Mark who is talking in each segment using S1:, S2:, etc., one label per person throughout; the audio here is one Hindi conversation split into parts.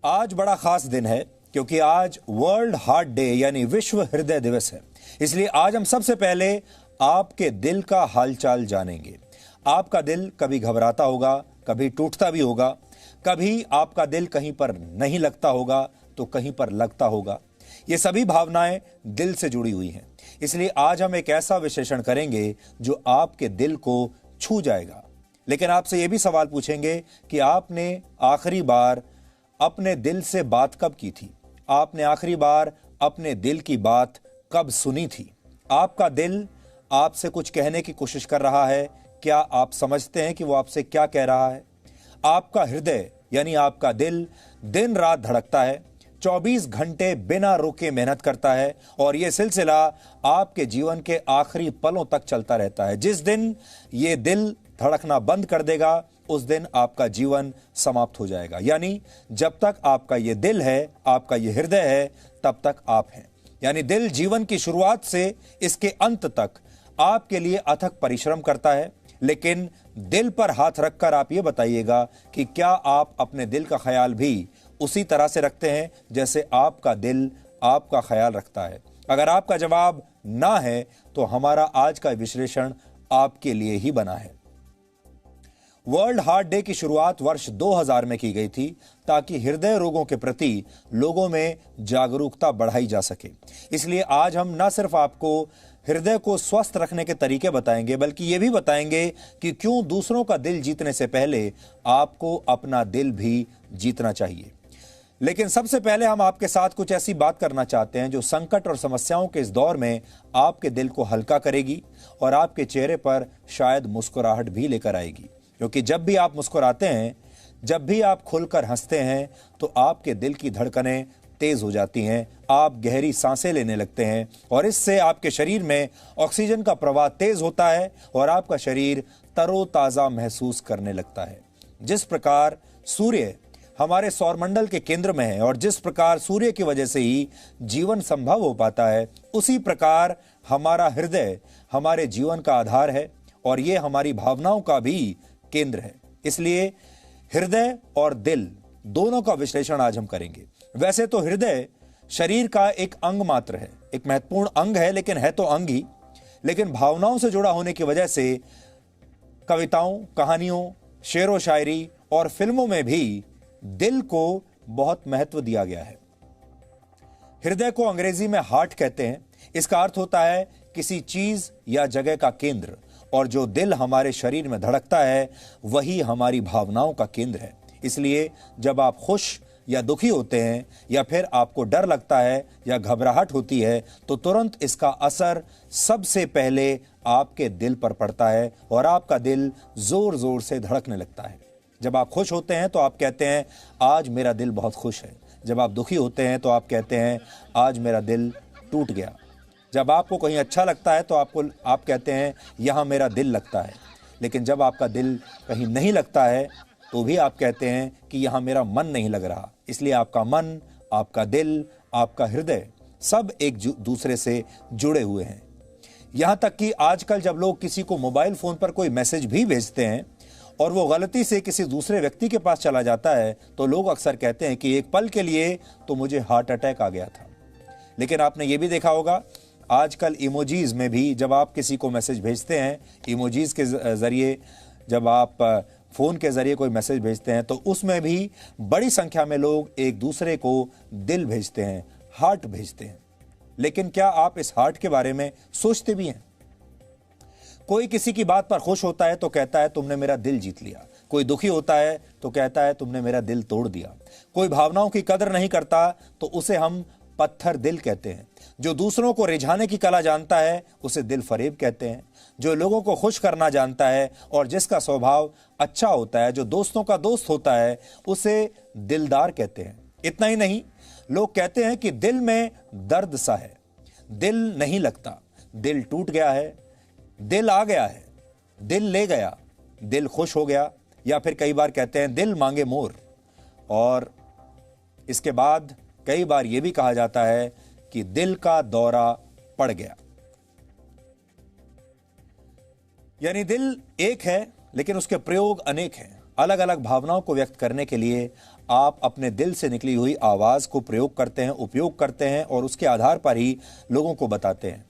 S1: आज बड़ा खास दिन है क्योंकि आज वर्ल्ड हार्ट डे यानी विश्व हृदय दिवस है। इसलिए आज हम सबसे पहले आपके दिल का हालचाल जानेंगे। आपका दिल कभी घबराता होगा, कभी टूटता भी होगा, कभी आपका दिल कहीं पर नहीं लगता होगा तो कहीं पर लगता होगा। ये सभी भावनाएं दिल से जुड़ी हुई हैं। इसलिए आज हम एक ऐसा विश्लेषण करेंगे जो आपके दिल को छू जाएगा। लेकिन आपसे यह भी सवाल पूछेंगे कि आपने आखिरी बार अपने दिल से बात कब की थी? आपने आखिरी बार अपने दिल की बात कब सुनी थी? आपका दिल आपसे कुछ कहने की कोशिश कर रहा है। क्या आप समझते हैं कि वो आपसे क्या कह रहा है? आपका हृदय यानी आपका दिल दिन रात धड़कता है, 24 घंटे बिना रुके मेहनत करता है और यह सिलसिला आपके जीवन के आखिरी पलों तक चलता रहता है। जिस दिन यह दिल धड़कना बंद कर देगा उस दिन आपका जीवन समाप्त हो जाएगा। यानी जब तक आपका यह दिल है, आपका यह हृदय है, तब तक आप हैं। यानी दिल जीवन की शुरुआत से इसके अंत तक आपके लिए अथक परिश्रम करता है। लेकिन दिल पर हाथ रखकर आप ये बताइएगा कि क्या आप अपने दिल का ख्याल भी उसी तरह से रखते हैं जैसे आपका दिल आपका ख्याल रखता है? अगर आपका जवाब ना है तो हमारा आज का विश्लेषण आपके लिए ही बना है। वर्ल्ड हार्ट डे की शुरुआत वर्ष 2000 में की गई थी ताकि हृदय रोगों के प्रति लोगों में जागरूकता बढ़ाई जा सके। इसलिए आज हम न सिर्फ आपको हृदय को स्वस्थ रखने के तरीके बताएंगे बल्कि ये भी बताएंगे कि क्यों दूसरों का दिल जीतने से पहले आपको अपना दिल भी जीतना चाहिए। लेकिन सबसे पहले हम आपके साथ कुछ ऐसी बात करना चाहते हैं जो संकट और समस्याओं के इस दौर में आपके दिल को हल्का करेगी और आपके चेहरे पर शायद मुस्कुराहट भी लेकर आएगी। क्योंकि जब भी आप मुस्कुराते हैं, जब भी आप खुलकर हंसते हैं तो आपके दिल की धड़कनें तेज हो जाती हैं, आप गहरी सांसें लेने लगते हैं और इससे आपके शरीर में ऑक्सीजन का प्रवाह तेज होता है और आपका शरीर तरोताजा महसूस करने लगता है। जिस प्रकार सूर्य हमारे सौरमंडल के केंद्र में है और जिस प्रकार सूर्य की वजह से ही जीवन संभव हो पाता है, उसी प्रकार हमारा हृदय हमारे जीवन का आधार है और ये हमारी भावनाओं का भी केंद्र है। इसलिए हृदय और दिल दोनों का विश्लेषण आज हम करेंगे। वैसे तो हृदय शरीर का एक अंग मात्र है, एक महत्वपूर्ण अंग है, लेकिन है तो अंग ही, लेकिन भावनाओं से जुड़ा होने की वजह से कविताओं, कहानियों, शेरो शायरी और फिल्मों में भी दिल को बहुत महत्व दिया गया है। हृदय को अंग्रेजी में हार्ट कहते हैं। इसका अर्थ होता है किसी चीज या जगह का केंद्र, और जो दिल हमारे शरीर में धड़कता है वही हमारी भावनाओं का केंद्र है। इसलिए जब आप खुश या दुखी होते हैं या फिर आपको डर लगता है या घबराहट होती है तो तुरंत इसका असर सबसे पहले आपके दिल पर पड़ता है और आपका दिल जोर जोर से धड़कने लगता है। जब आप खुश होते हैं तो आप कहते हैं आज मेरा दिल बहुत खुश है। जब आप दुखी होते हैं तो आप कहते हैं आज मेरा दिल टूट गया। जब आपको कहीं अच्छा लगता है तो आप कहते हैं यहाँ मेरा दिल लगता है। लेकिन जब आपका दिल कहीं नहीं लगता है तो भी आप कहते हैं कि यहाँ मेरा मन नहीं लग रहा। इसलिए आपका मन, आपका दिल, आपका हृदय सब एक दूसरे से जुड़े हुए हैं। यहाँ तक कि आजकल जब लोग किसी को मोबाइल फोन पर कोई मैसेज भी भेजते हैं और वो गलती से किसी दूसरे व्यक्ति के पास चला जाता है तो लोग अक्सर कहते हैं कि एक पल के लिए तो मुझे हार्ट अटैक आ गया था। लेकिन आपने ये भी देखा होगा आजकल इमोजीज में भी जब आप किसी को मैसेज भेजते हैं, इमोजीज के जरिए जब आप फोन के जरिए कोई मैसेज भेजते हैं तो उसमें भी बड़ी संख्या में लोग एक दूसरे को दिल भेजते हैं, हार्ट भेजते हैं। लेकिन क्या आप इस हार्ट के बारे में सोचते भी हैं? कोई किसी की बात पर खुश होता है तो कहता है तुमने मेरा दिल जीत लिया। कोई दुखी होता है तो कहता है तुमने मेरा दिल तोड़ दिया। कोई भावनाओं की कदर नहीं करता तो उसे हम पत्थर दिल कहते हैं। जो दूसरों को रिझाने की कला जानता है उसे दिल फरेब कहते हैं। जो लोगों को खुश करना जानता है और जिसका स्वभाव अच्छा होता है, जो दोस्तों का दोस्त होता है, उसे दिलदार कहते हैं। इतना ही नहीं, लोग कहते हैं कि दिल में दर्द सा है, दिल नहीं लगता, दिल टूट गया है, दिल आ गया है, दिल ले गया, दिल खुश हो गया, या फिर कई बार कहते हैं दिल मांगे मोर। और इसके बाद कई बार यह भी कहा जाता है कि दिल का दौरा पड़ गया। यानी दिल एक है लेकिन उसके प्रयोग अनेक हैं। अलग अलग भावनाओं को व्यक्त करने के लिए आप अपने दिल से निकली हुई आवाज को प्रयोग करते हैं, उपयोग करते हैं और उसके आधार पर ही लोगों को बताते हैं।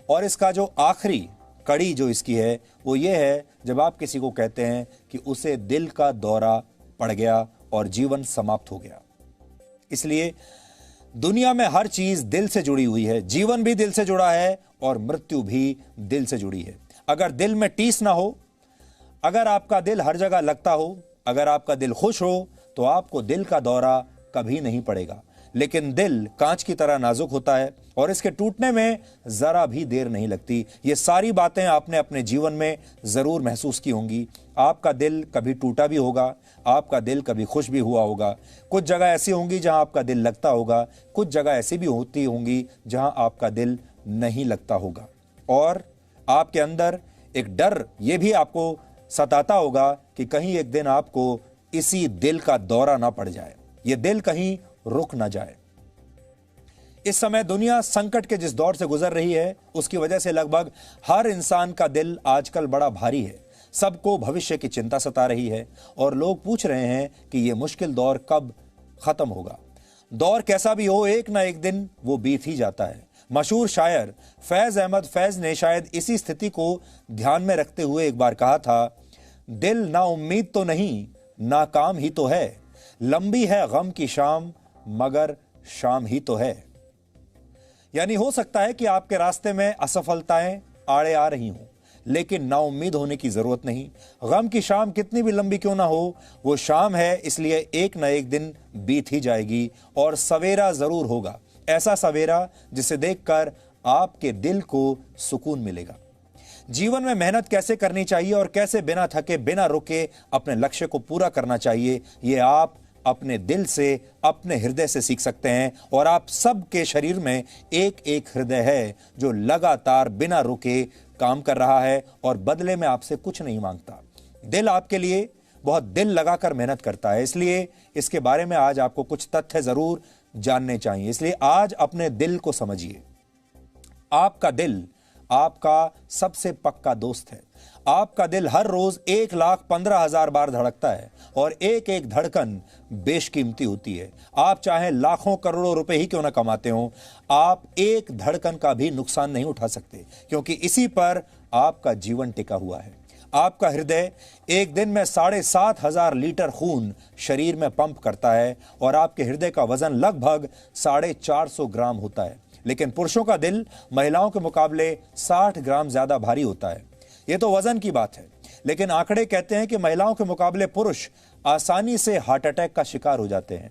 S1: और इसका जो आखिरी कड़ी जो इसकी है वो ये है जब आप किसी को कहते हैं कि उसे दिल का दौरा पड़ गया और जीवन समाप्त हो गया। इसलिए दुनिया में हर चीज दिल से जुड़ी हुई है, जीवन भी दिल से जुड़ा है और मृत्यु भी दिल से जुड़ी है। अगर दिल में टीस ना हो, अगर आपका दिल हर जगह लगता हो, अगर आपका दिल खुश हो, तो आपको दिल का दौरा कभी नहीं पड़ेगा। लेकिन दिल कांच की तरह नाजुक होता है और इसके टूटने में जरा भी देर नहीं लगती। ये सारी बातें आपने अपने जीवन में जरूर महसूस की होंगी। आपका दिल कभी टूटा भी होगा, आपका दिल कभी खुश भी हुआ होगा। कुछ जगह ऐसी होंगी जहां आपका दिल लगता होगा, कुछ जगह ऐसी भी होती होंगी जहां आपका दिल नहीं लगता होगा। और आपके अंदर एक डर ये भी आपको सताता होगा कि कहीं एक दिन आपको इसी दिल का दौरा ना पड़ जाए, ये दिल कहीं रुक ना जाए। इस समय दुनिया संकट के जिस दौर से गुजर रही है उसकी वजह से लगभग हर इंसान का दिल आजकल बड़ा भारी है। सबको भविष्य की चिंता सता रही है और लोग पूछ रहे हैं कि यह मुश्किल दौर कब खत्म होगा। दौर कैसा भी हो, एक ना एक दिन वो बीत ही जाता है। मशहूर शायर फैज अहमद फैज ने शायद इसी स्थिति को ध्यान में रखते हुए एक बार कहा था, दिल ना उम्मीद तो नहीं, नाकाम ही तो है, लंबी है गम की शाम मगर शाम ही तो है। यानी हो सकता है कि आपके रास्ते में असफलताएं आड़े आ रही हों, लेकिन नाउम्मीद होने की जरूरत नहीं। गम की शाम कितनी भी लंबी क्यों ना हो, वो शाम है, इसलिए एक न एक दिन बीत ही जाएगी और सवेरा जरूर होगा। ऐसा सवेरा जिसे देखकर आपके दिल को सुकून मिलेगा। जीवन में मेहनत कैसे करनी चाहिए और कैसे बिना थके बिना रुके अपने लक्ष्य को पूरा करना चाहिए, ये आप अपने दिल से, अपने हृदय से सीख सकते हैं। और आप सबके शरीर में एक एक हृदय है जो लगातार बिना रुके काम कर रहा है और बदले में आपसे कुछ नहीं मांगता। दिल आपके लिए बहुत दिल लगाकर मेहनत करता है, इसलिए इसके बारे में आज आपको कुछ तथ्य जरूर जानने चाहिए। इसलिए आज अपने दिल को समझिए। आपका दिल आपका सबसे पक्का दोस्त है। आपका दिल हर रोज 1,15,000 बार धड़कता है और एक एक धड़कन बेशकीमती होती है। आप चाहे लाखों करोड़ों रुपए ही क्यों ना कमाते हो, आप एक धड़कन का भी नुकसान नहीं उठा सकते, क्योंकि इसी पर आपका जीवन टिका हुआ है। आपका हृदय एक दिन में 7,500 लीटर खून शरीर में पंप करता है और आपके हृदय का वजन लगभग 450 ग्राम होता है। लेकिन पुरुषों का दिल महिलाओं के मुकाबले 60 ग्राम ज्यादा भारी होता है। यह तो वजन की बात है, लेकिन आंकड़े कहते हैं कि महिलाओं के मुकाबले पुरुष आसानी से हार्ट अटैक का शिकार हो जाते हैं।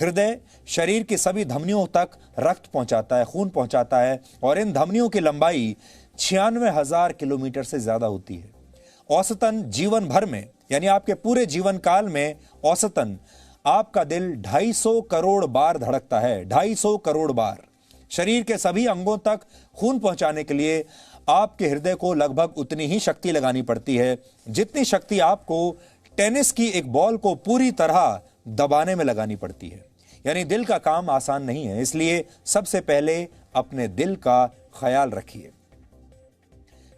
S1: हृदय शरीर की सभी धमनियों तक रक्त पहुंचाता है, खून पहुंचाता है और इन धमनियों की लंबाई 96,000 किलोमीटर से ज्यादा होती है। औसतन जीवन भर में, यानी आपके पूरे जीवन काल में औसतन आपका दिल 250 करोड़ बार धड़कता है। 250 करोड़ बार। शरीर के सभी अंगों तक खून पहुंचाने के लिए आपके हृदय को लगभग उतनी ही शक्ति लगानी पड़ती है जितनी शक्ति आपको टेनिस की एक बॉल को पूरी तरह दबाने में लगानी पड़ती है। यानी दिल का काम आसान नहीं है, इसलिए सबसे पहले अपने दिल का ख्याल रखिए।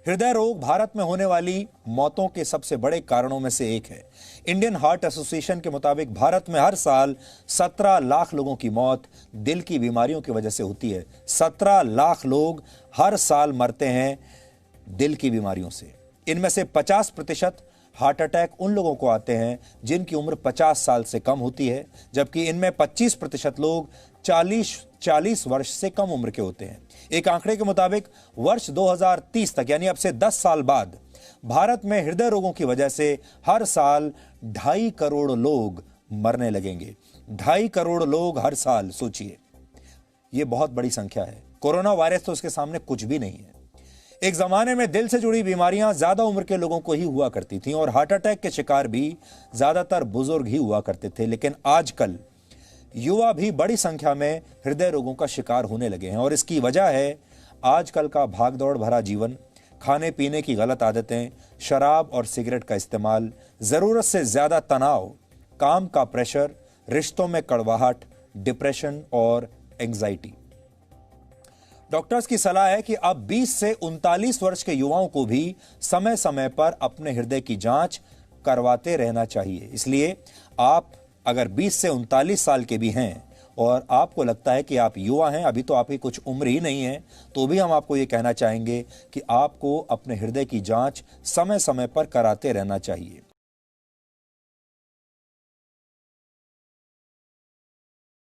S1: हृदय रोग भारत में होने वाली मौतों के सबसे बड़े कारणों में से एक है। इंडियन हार्ट एसोसिएशन के मुताबिक भारत में हर साल 17 लाख लोगों की मौत दिल की बीमारियों की वजह से होती है। 17 लाख लोग हर साल मरते हैं दिल की बीमारियों से। इनमें से 50% हार्ट अटैक उन लोगों को आते हैं जिनकी उम्र 50 साल से कम होती है, जबकि इनमें 25% लोग 40 वर्ष से कम उम्र के होते हैं। एक आंकड़े के मुताबिक वर्ष 2030 तक, यानी अब से 10 साल बाद, भारत में हृदय रोगों की वजह से हर साल 2.5 करोड़ लोग मरने लगेंगे। 2.5 करोड़ लोग हर साल, सोचिए, यह बहुत बड़ी संख्या है। कोरोना वायरस तो उसके सामने कुछ भी नहीं है। एक जमाने में दिल से जुड़ी बीमारियां ज्यादा उम्र के लोगों को ही हुआ करती थीं और हार्ट अटैक के शिकार भी ज्यादातर बुजुर्ग ही हुआ करते थे, लेकिन आजकल युवा भी बड़ी संख्या में हृदय रोगों का शिकार होने लगे हैं और इसकी वजह है आजकल का भागदौड़ भरा जीवन, खाने पीने की गलत आदतें, शराब और सिगरेट का इस्तेमाल, जरूरत से ज्यादा तनाव, काम का प्रेशर, रिश्तों में कड़वाहट, डिप्रेशन और एंजाइटी। डॉक्टर्स की सलाह है कि अब 20 से 39 वर्ष के युवाओं को भी समय समय पर अपने हृदय की जांच करवाते रहना चाहिए। इसलिए आप अगर 20 से 39 साल के भी हैं और आपको लगता है कि आप युवा हैं, अभी तो आपकी कुछ उम्र ही नहीं है, तो भी हम आपको ये कहना चाहेंगे कि आपको अपने हृदय की जांच समय समय पर कराते रहना चाहिए।